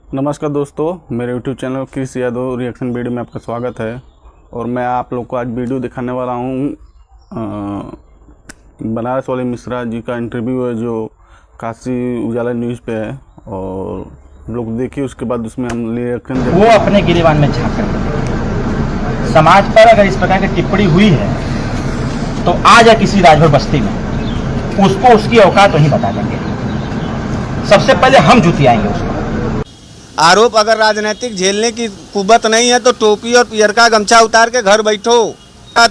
नमस्कार दोस्तों, मेरे यूट्यूब चैनल कृषि यादव रिएक्शन वीडियो में आपका स्वागत है। और मैं आप लोग को आज वीडियो दिखाने वाला हूँ बनारस वाले मिश्रा जी का इंटरव्यू है जो काशी उजाला न्यूज़ पे है। और लोग देखिए, उसके बाद उसमें हम रिएक्शन वो अपने गिरेबान में झांक कर समाज पर अगर इस प्रकार की टिप्पणी हुई है तो आ जाए किसी राजभर बस्ती में, उसको उसकी औकात वहीं बता देंगे। सबसे पहले हम जुटियाएंगे उसको। आरोप अगर राजनीतिक झेलने की कुव्वत नहीं है तो टोपी और पियरका गमछा उतार के घर बैठो।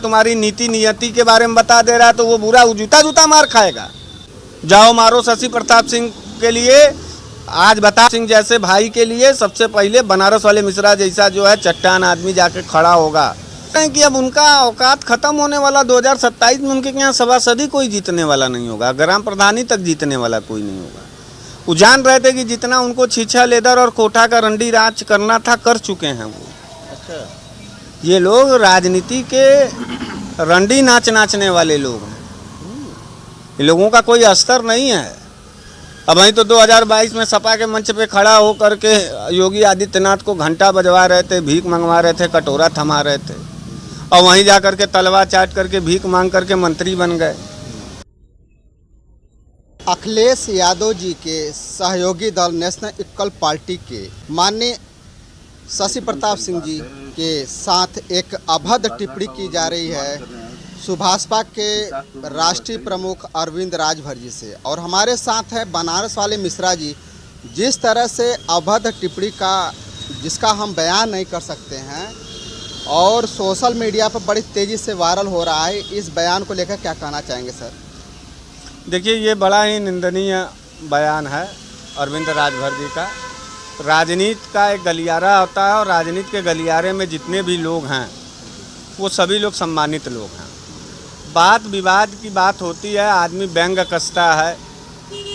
तुम्हारी नीति नियति के बारे में बता दे रहा है तो वो बुरा जूता मार खाएगा। जाओ मारो शशि प्रताप सिंह के लिए, आज बता सिंह जैसे भाई के लिए सबसे पहले बनारस वाले मिश्रा जैसा जो है चट्टान आदमी जाके खड़ा होगा। कि अब उनका औकात खत्म होने वाला 2027 में उनके यहाँ सभासदी कोई जीतने वाला नहीं होगा, ग्राम प्रधानी तक जीतने वाला कोई नहीं होगा। वो जान रहे थे कि जितना उनको छीछा लेदर और कोठा का रंडी राज करना था कर चुके हैं वो। अच्छा, ये लोग राजनीति के रंडी नाचने वाले लोग हैं। ये लोगों का कोई अस्तर नहीं है। अब वहीं तो 2022 में सपा के मंच पे खड़ा हो करके योगी आदित्यनाथ को घंटा बजवा रहे थे, भीख मंगवा रहे थे, कटोरा थमा रहे थे, और वहीं जा करके तलवा चाट करके भीख मांग करके मंत्री बन गए। अखिलेश यादव जी के सहयोगी दल नेशनल इक्वल पार्टी के माननीय शशि प्रताप सिंह जी के साथ एक अभद्र टिप्पणी की जा रही है सुभाषपा के राष्ट्रीय प्रमुख अरविंद राजभर जी से। और हमारे साथ है बनारस वाले मिश्रा जी। जिस तरह से अभद्र टिप्पणी का जिसका हम बयान नहीं कर सकते हैं और सोशल मीडिया पर बड़ी तेज़ी से वायरल हो रहा है, इस बयान को लेकर क्या कहना चाहेंगे सर? देखिए, ये बड़ा ही निंदनीय बयान है अरविंद राजभर जी का। राजनीति का एक गलियारा होता है और राजनीति के गलियारे में जितने भी लोग हैं वो सभी लोग सम्मानित लोग हैं। बात विवाद की बात होती है, आदमी व्यंग कसता है,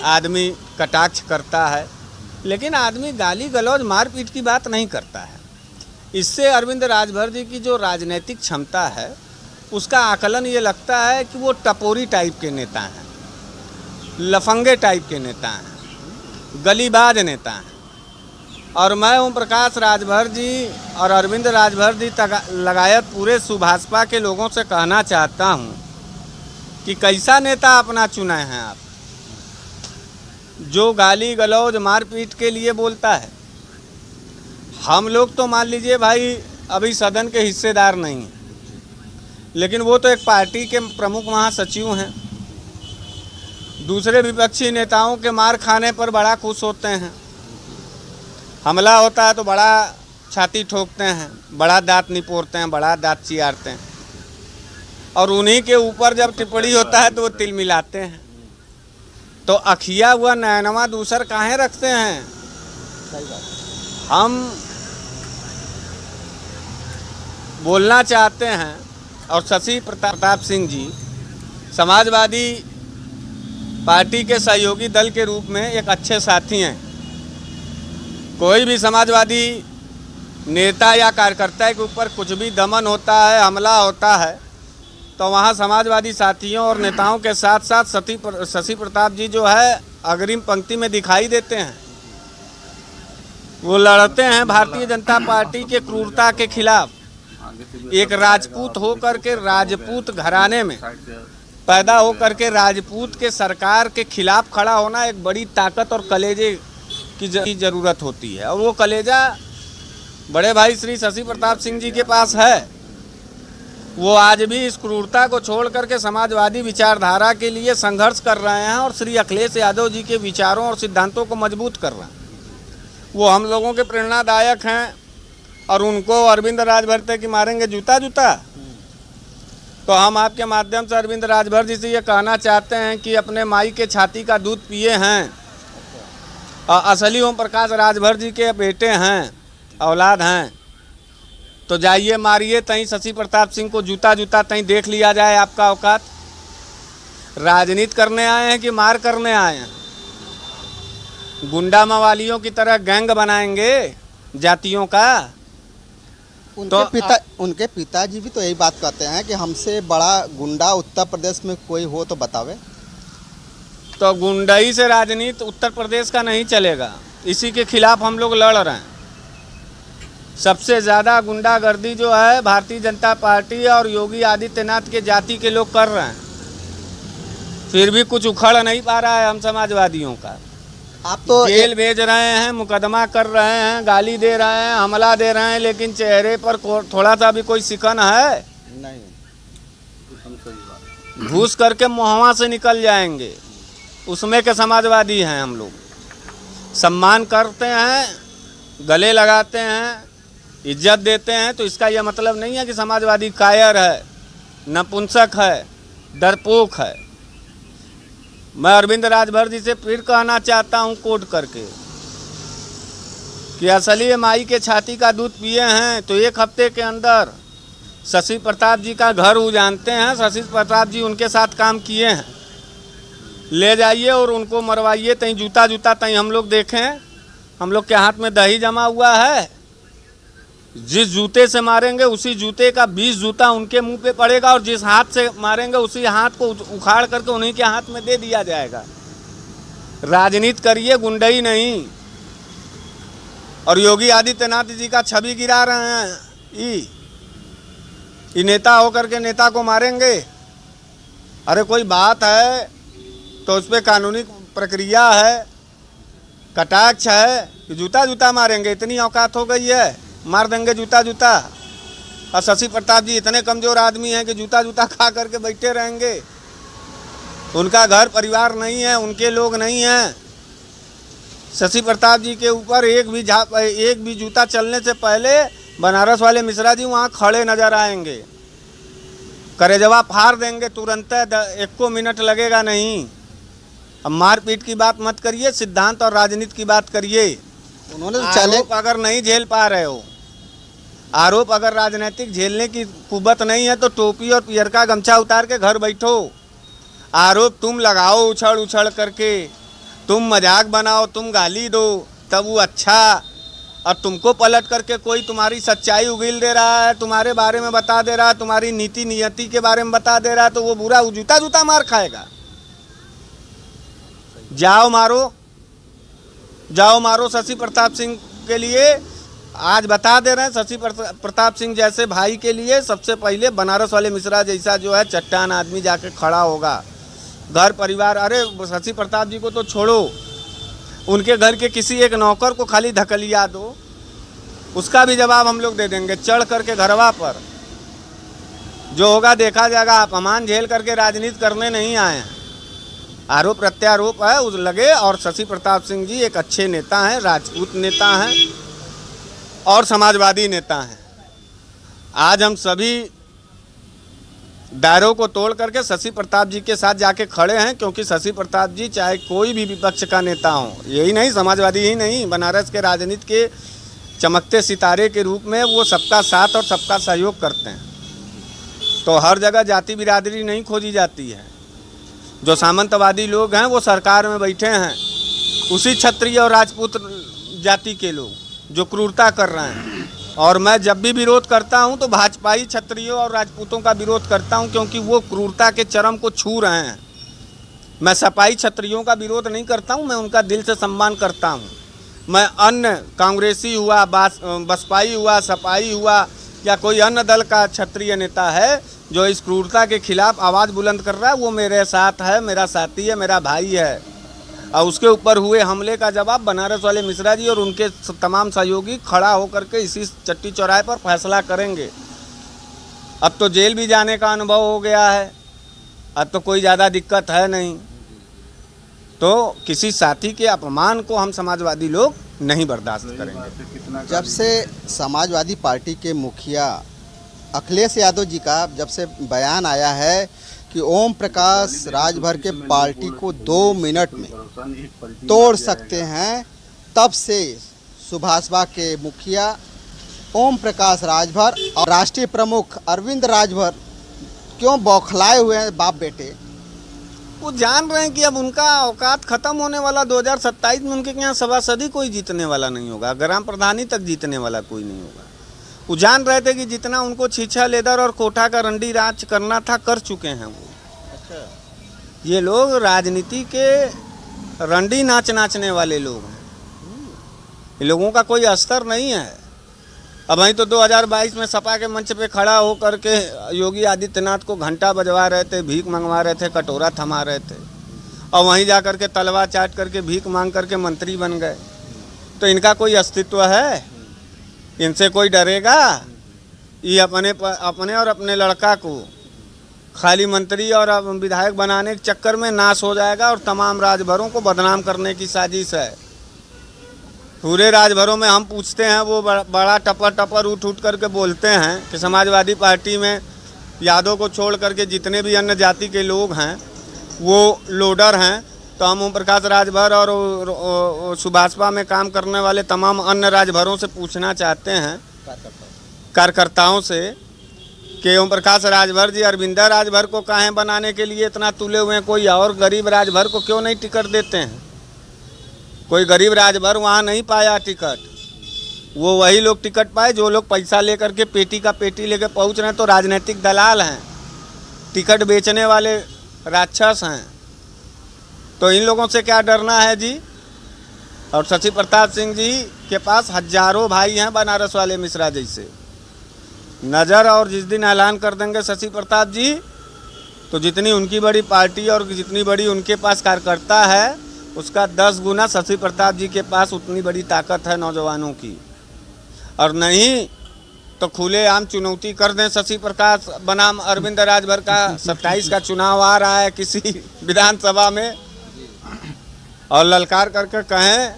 आदमी कटाक्ष करता है, लेकिन आदमी गाली गलौज मारपीट की बात नहीं करता है। इससे अरविंद राजभर जी की जो राजनीतिक क्षमता है उसका आकलन ये लगता है कि वो टपोरी टाइप के नेता हैं, लफंगे टाइप के नेता हैं, गलीबाज नेता हैं। और मैं ओम प्रकाश राजभर जी और अरविंद राजभर जी लगायत पूरे सुभाषपा के लोगों से कहना चाहता हूं कि कैसा नेता अपना चुने हैं आप, जो गाली गलौज मारपीट के लिए बोलता है। हम लोग तो मान लीजिए भाई अभी सदन के हिस्सेदार नहीं हैं, लेकिन वो तो एक पार्टी के प्रमुख महासचिव हैं। दूसरे विपक्षी नेताओं के मार खाने पर बड़ा खुश होते हैं, हमला होता है तो बड़ा छाती ठोकते हैं, बड़ा दांत निपोरते हैं, बड़ा दांत चियारते हैं, और उन्हीं के ऊपर जब टिप्पणी होता है तो वो तिल मिलाते हैं। तो अखिया हुआ नैनवा दूसर काहे रखते हैं? हम बोलना चाहते हैं, और शशि प्रताप सिंह जी समाजवादी पार्टी के सहयोगी दल के रूप में एक अच्छे साथी हैं। कोई भी समाजवादी नेता या कार्यकर्ता के ऊपर कुछ भी दमन होता है, हमला होता है, तो वहाँ समाजवादी साथियों और नेताओं के साथ साथ शशि प्रताप जी जो है अग्रिम पंक्ति में दिखाई देते हैं। वो लड़ते हैं भारतीय जनता पार्टी के क्रूरता के खिलाफ। एक राजपूत होकर के, राजपूत घराने में पैदा हो करके राजपूत के सरकार के खिलाफ खड़ा होना एक बड़ी ताकत और कलेजे की ज़रूरत होती है, और वो कलेजा बड़े भाई श्री शशि प्रताप सिंह जी के पास है। वो आज भी इस क्रूरता को छोड़ करके समाजवादी विचारधारा के लिए संघर्ष कर रहे हैं और श्री अखिलेश यादव जी के विचारों और सिद्धांतों को मजबूत कर रहे हैं। वो हम लोगों के प्रेरणादायक हैं, और उनको अरविंद राजभर तक की मारेंगे जूता। तो हम आपके माध्यम से अरविंद राजभर जी से ये कहना चाहते हैं कि अपने माई के छाती का दूध पिए हैं, और असली ओम प्रकाश राजभर जी के बेटे हैं, औलाद हैं, तो जाइए मारिए तहीं शशि प्रताप सिंह को जूता तहीं देख लिया जाए आपका औकात। राजनीति करने आए हैं कि मार करने आए हैं? गुंडा मवालियों की तरह गैंग बनाएंगे जातियों का? उनके पिताजी भी तो यही बात कहते हैं कि हमसे बड़ा गुंडा उत्तर प्रदेश में कोई हो तो बतावे। तो गुंडई से राजनीति उत्तर प्रदेश का नहीं चलेगा। इसी के खिलाफ हम लोग लड़ रहे हैं। सबसे ज़्यादा गुंडागर्दी जो है भारतीय जनता पार्टी और योगी आदित्यनाथ के जाति के लोग कर रहे हैं, फिर भी कुछ उखड़ नहीं पा रहा है हम समाजवादियों का। आप तो जेल भेज रहे हैं, मुकदमा कर रहे हैं, गाली दे रहे हैं, हमला दे रहे हैं, लेकिन चेहरे पर थोड़ा सा भी कोई सिकन है नहीं। घूस करके मुहवा से निकल जाएंगे, उसमें के समाजवादी हैं हम लोग। सम्मान करते हैं, गले लगाते हैं, इज्जत देते हैं, तो इसका यह मतलब नहीं है कि समाजवादी कायर है, नपुंसक है, डरपोक है। मैं अरविंद राजभर जी से फिर कहना चाहता हूं कोट करके कि असली माई के छाती का दूध पिए हैं तो एक हफ्ते के अंदर शशि प्रताप जी का घर उजानते हैं। शशि प्रताप जी उनके साथ काम किए हैं, ले जाइए और उनको मरवाइए, तहीं जूता जूता तहीं हम लोग देखें। हम लोग के हाथ में दही जमा हुआ है, जिस जूते से मारेंगे उसी जूते का 20 जूता उनके मुंह पे पड़ेगा, और जिस हाथ से मारेंगे उसी हाथ को उखाड़ करके उन्हीं के हाथ में दे दिया जाएगा। राजनीति करिए, गुंडई नहीं। और योगी आदित्यनाथ जी का छवि गिरा रहे हैं, ये नेता होकर के नेता को मारेंगे। अरे कोई बात है तो उस पर कानूनी प्रक्रिया है, कटाक्ष है कि जूता जूता मारेंगे। इतनी औकात हो गई है, मार देंगे जूता जूता। और शशि प्रताप जी इतने कमज़ोर आदमी हैं कि जूता जूता खा करके बैठे रहेंगे। उनका घर परिवार नहीं है, उनके लोग नहीं हैं। शशि प्रताप जी के ऊपर एक भी जूता चलने से पहले बनारस वाले मिश्रा जी वहाँ खड़े नजर आएंगे, करेजवा फाड़ देंगे तुरंत, 1 मिनट लगेगा नहीं। अब मारपीट की बात मत करिए, सिद्धांत और राजनीति की बात करिए। उन्होंने तो चले आरोप अगर नहीं झेल पा रहे हो, आरोप अगर राजनीतिक झेलने की कुव्वत नहीं है तो टोपी और पियर का गमछा उतार के घर बैठो। आरोप तुम लगाओ उछल उछल करके, तुम मजाक बनाओ, तुम गाली दो, तब वो अच्छा। और तुमको पलट करके कोई तुम्हारी सच्चाई उगील दे रहा है, तुम्हारे बारे में बता दे रहा है, तुम्हारी नीति नियति के बारे में बता दे रहा है, तो वो बुरा जूता जूता मार खाएगा। जाओ मारो, जाओ मारो शशि प्रताप सिंह के लिए। आज बता दे रहे हैं, शशि प्रताप सिंह जैसे भाई के लिए सबसे पहले बनारस वाले मिश्रा जैसा जो है चट्टान आदमी जाके खड़ा होगा। घर परिवार, अरे शशि प्रताप जी को तो छोड़ो, उनके घर के किसी एक नौकर को खाली धकलिया दो, उसका भी जवाब हम लोग दे देंगे। चढ़ करके घरवा पर जो होगा देखा जाएगा। अपमान झेल करके राजनीति करने नहीं आए हैं, आरोप प्रत्यारोप है उस लगे। और शशि प्रताप सिंह जी एक अच्छे नेता हैं, राजपूत नेता हैं और समाजवादी नेता हैं। आज हम सभी दायरों को तोड़ करके शशि प्रताप जी के साथ जाके खड़े हैं, क्योंकि शशि प्रताप जी चाहे कोई भी विपक्ष का नेता हो, यही नहीं समाजवादी ही नहीं, बनारस के राजनीति के चमकते सितारे के रूप में वो सबका साथ और सबका सहयोग करते हैं। तो हर जगह जाति बिरादरी नहीं खोजी जाती है। जो सामंतवादी लोग हैं वो सरकार में बैठे हैं, उसी क्षत्रिय और राजपूत जाति के लोग जो क्रूरता कर रहे हैं। और मैं जब भी विरोध करता हूं तो भाजपाई क्षत्रियों और राजपूतों का विरोध करता हूं, क्योंकि वो क्रूरता के चरम को छू रहे हैं। मैं सपाई क्षत्रियों का विरोध नहीं करता हूं, मैं उनका दिल से सम्मान करता हूं। मैं अन्य कांग्रेसी हुआ, बसपाई हुआ, सपाई हुआ या कोई अन्य दल का क्षत्रिय नेता है जो इस क्रूरता के खिलाफ आवाज़ बुलंद कर रहा है, वो मेरे साथ है, मेरा साथी है, मेरा भाई है। और उसके ऊपर हुए हमले का जवाब बनारस वाले मिश्रा जी और उनके तमाम सहयोगी खड़ा होकर के इसी चट्टी चौराहे पर फैसला करेंगे। अब तो जेल भी जाने का अनुभव हो गया है, अब तो कोई ज़्यादा दिक्कत है नहीं। तो किसी साथी के अपमान को हम समाजवादी लोग नहीं बर्दाश्त करेंगे। जब से समाजवादी पार्टी के मुखिया अखिलेश यादव जी का जब से बयान आया है कि ओम प्रकाश राजभर के पार्टी को 2 मिनट में तोड़ सकते हैं, तब से सुभाषवा के मुखिया ओम प्रकाश राजभर और राष्ट्रीय प्रमुख अरविंद राजभर क्यों बौखलाए हुए हैं बाप बेटे। वो जान रहे हैं कि अब उनका औकात ख़त्म होने वाला, 2027 में उनके यहाँ सभासदी कोई जीतने वाला नहीं होगा, ग्राम प्रधानी तक जीतने वाला कोई नहीं होगा। वो जान रहे थे कि जितना उनको छीछा लेदर और कोठा का रंडी राज करना था कर चुके हैं वो। अच्छा, ये लोग राजनीति के रंडी नाचने वाले लोग हैं। इन लोगों का कोई अस्तर नहीं है। अब वहीं तो 2022 में सपा के मंच पे खड़ा हो करके योगी आदित्यनाथ को घंटा बजवा रहे थे, भीख मंगवा रहे थे, कटोरा थमा रहे थे, और वहीं जा करके तलवा चाट करके भीख मांग करके मंत्री बन गए। तो इनका कोई अस्तित्व है? इनसे कोई डरेगा? ये अपने और अपने लड़का को खाली मंत्री और विधायक बनाने के चक्कर में नाश हो जाएगा, और तमाम राजभरों को बदनाम करने की साजिश है। पूरे राजभरों में हम पूछते हैं, वो बड़ा टपर उठ करके बोलते हैं कि समाजवादी पार्टी में यादव को छोड़ करके जितने भी अन्य जाति के लोग हैं वो लोडर हैं। तो हम ओम प्रकाश राजभर और सुभाषपा में काम करने वाले तमाम अन्य राजभरों से पूछना चाहते हैं, कार्यकर्ताओं से, कि ओम प्रकाश राजभर जी अरविंदा राजभर को काहे बनाने के लिए इतना तुले हुए हैं? कोई और गरीब राजभर को क्यों नहीं टिकट देते हैं? कोई गरीब राजभर वहाँ नहीं पाया टिकट। वो वही लोग टिकट पाए जो लोग पैसा लेकर के पेटी का पेटी लेकर पहुँच रहे हैं। तो राजनीतिक दलाल हैं, टिकट बेचने वाले राक्षस हैं। तो इन लोगों से क्या डरना है जी? और शशि प्रताप सिंह जी के पास हजारों भाई हैं बनारस वाले मिश्रा जैसे। नज़र और जिस दिन ऐलान कर देंगे शशि प्रताप जी, तो जितनी उनकी बड़ी पार्टी और जितनी बड़ी उनके पास कार्यकर्ता है, उसका 10 गुना शशि प्रताप जी के पास उतनी बड़ी ताकत है नौजवानों की। और नहीं तो खुलेआम चुनौती कर दें शशि प्रकाश बनाम अरविंद राजभर का। 27 का चुनाव आ रहा है किसी विधानसभा में, और ललकार करके कहें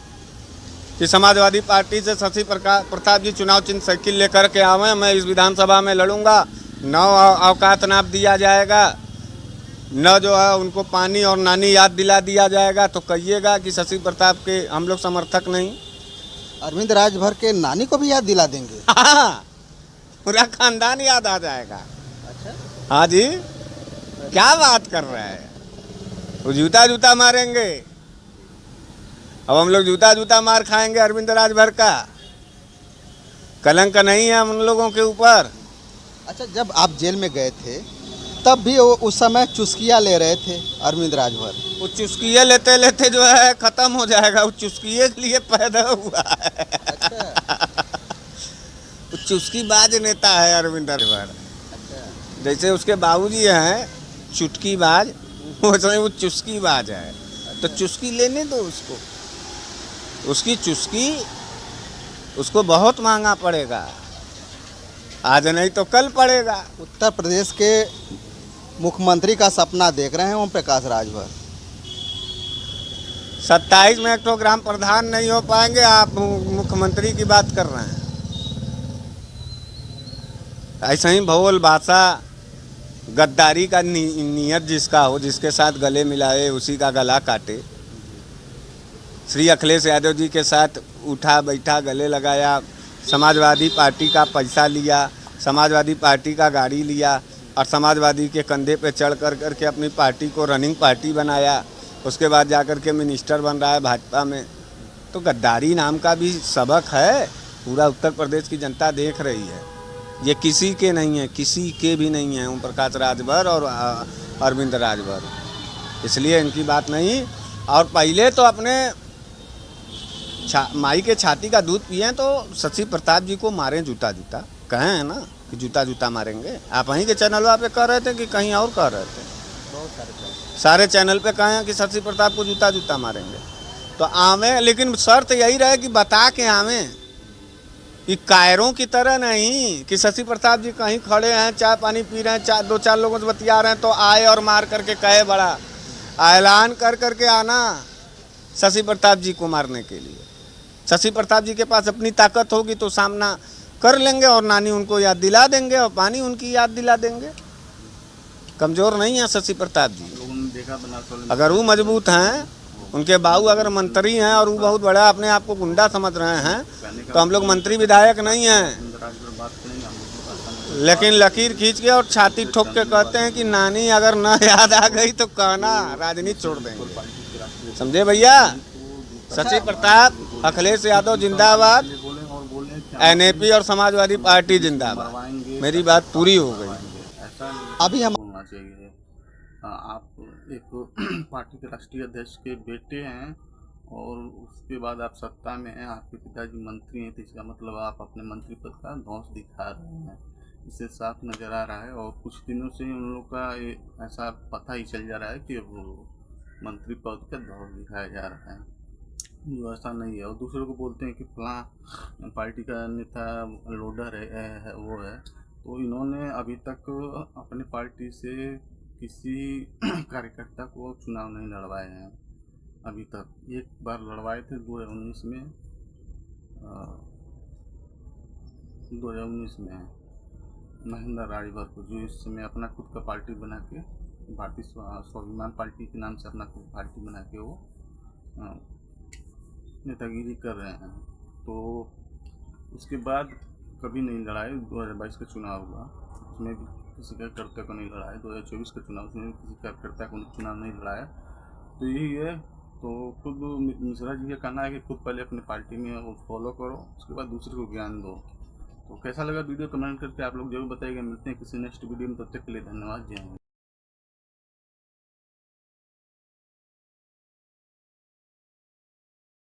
कि समाजवादी पार्टी से शशि प्रताप जी चुनाव चिन्ह साइकिल लेकर के आवें, मैं इस विधानसभा में लड़ूंगा, न औकात नाप दिया जाएगा, न जो है उनको पानी और नानी याद दिला दिया जाएगा, तो कहिएगा कि शशि प्रताप के हम लोग समर्थक नहीं। अरविंद राजभर के नानी को भी याद दिला देंगे। हाँ, पूरा खानदान याद आ जाएगा। अच्छा, हाँ जी, क्या बात कर रहे हैं? वो जूता मारेंगे। अब हम लोग जूता मार खाएंगे अरविंद राजभर का। कलंक नहीं है हम लोगों के ऊपर। अच्छा, जब आप जेल में गए थे तब भी वो उस समय चुस्किया ले रहे थे अरविंद राजभर। वो चुस्किए लेते लेते जो है खत्म हो जाएगा। वो चुस्किए के लिए पैदा हुआ है। अच्छा। वो चुस्कीबाज नेता है अरविंद राजभर। अच्छा। जैसे उसके बाबूजी हैं चुटकीबाज, वैसे वो चुस्कीबाज है। तो चुस्की लेने दो उसको, उसकी चुस्की उसको बहुत महंगा पड़ेगा, आज नहीं तो कल पड़ेगा। उत्तर प्रदेश के मुख्यमंत्री का सपना देख रहे हैं ओम प्रकाश राजभर। 27 में एक तो ग्राम प्रधान नहीं हो पाएंगे, आप मुख्यमंत्री की बात कर रहे हैं। ऐसा ही भोल भाषा गद्दारी का नियत जिसका हो, जिसके साथ गले मिलाए उसी का गला काटे। श्री अखिलेश यादव जी के साथ उठा बैठा, गले लगाया, समाजवादी पार्टी का पैसा लिया, समाजवादी पार्टी का गाड़ी लिया, और समाजवादी के कंधे पे चढ़ करके अपनी पार्टी को रनिंग पार्टी बनाया। उसके बाद जाकर के मिनिस्टर बन रहा है भाजपा में। तो गद्दारी नाम का भी सबक है, पूरा उत्तर प्रदेश की जनता देख रही है। ये किसी के नहीं है, किसी के भी नहीं है, ओम प्रकाश राजभर और अरविंद राजभर। इसलिए इनकी बात नहीं। और पहले तो अपने माई के छाती का दूध पिए तो शशि प्रताप जी को मारें जूता कहें है ना कि जूता मारेंगे। आप वहीं के चैनल पे कह रहे थे कि कहीं और कह रहे थे? बहुत सारे चैनल पे कहें कि शशि प्रताप को जूता मारेंगे। तो आवें, लेकिन शर्त यही रहे कि बता के आवें, कि कायरों की तरह नहीं कि शशि प्रताप जी कहीं खड़े हैं, चाय पानी पी रहे हैं, 2-4 लोगों से बतिया रहे हैं तो आए और मार करके कहे बड़ा ऐलान करके आना शशि प्रताप जी को मारने के लिए। शशि प्रताप जी के पास अपनी ताकत होगी तो सामना कर लेंगे, और नानी उनको याद दिला देंगे और पानी उनकी याद दिला देंगे। कमज़ोर नहीं है शशि प्रताप जी। अगर वो मजबूत हैं, उनके बाबू अगर मंत्री हैं और वो बहुत बड़ा अपने आप को गुंडा समझ रहे हैं, तो हम लोग मंत्री विधायक नहीं हैं, लेकिन लकीर खींच के और छाती ठोक के कहते हैं कि नानी अगर न याद आ गई तो कहना राजनीति छोड़ देंगे। समझे भैया? शशि प्रताप, अखिलेश यादव जिंदाबाद, एनएपी और समाजवादी पार्टी जिंदाबाद। मेरी बात पूरी हो गई। अभी हम होना चाहिए। आप एक पार्टी के राष्ट्रीय अध्यक्ष के बेटे हैं और उसके बाद आप सत्ता में हैं, आपके पिताजी मंत्री हैं, तो इसका मतलब आप अपने मंत्री पद का धौंस दिखा रहे हैं, इससे साफ नज़र आ रहा है। और कुछ दिनों से उन लोग का ऐसा पता ही चल जा रहा है कि वो मंत्री पद का धौंस दिखाया जा रहा है, जो ऐसा नहीं है। और दूसरों को बोलते हैं कि फलां पार्टी का नेता लोडर है वो है। तो इन्होंने अभी तक अपनी पार्टी से किसी कार्यकर्ता को चुनाव नहीं लड़वाए हैं अभी तक। एक बार लड़वाए थे 2019 में 2019 में महेंद्र राजभर को, जो इस समय अपना खुद का पार्टी बना के भारतीय स्वाभिमान पार्टी के नाम से अपना खुद पार्टी बना के वो नेतागिरी कर रहे हैं। तो उसके बाद कभी नहीं लड़ाए। 2022 का चुनाव हुआ, उसमें भी किसी कार्यकर्ता को नहीं लड़ाया। 2024 का चुनाव, उसमें भी किसी कार्यकर्ता को चुनाव नहीं लड़ाया। तो यही है। तो खुद मिश्रा जी का कहना है कि खुद पहले अपनी पार्टी में वो फॉलो करो, उसके बाद दूसरे को ज्ञान दो। तो कैसा लगा वीडियो कमेंट करके आप लोग जरूर बताइएगा। मिलते हैं किसी नेक्स्ट वीडियो में, तब तक के लिए धन्यवाद। जय हिंद।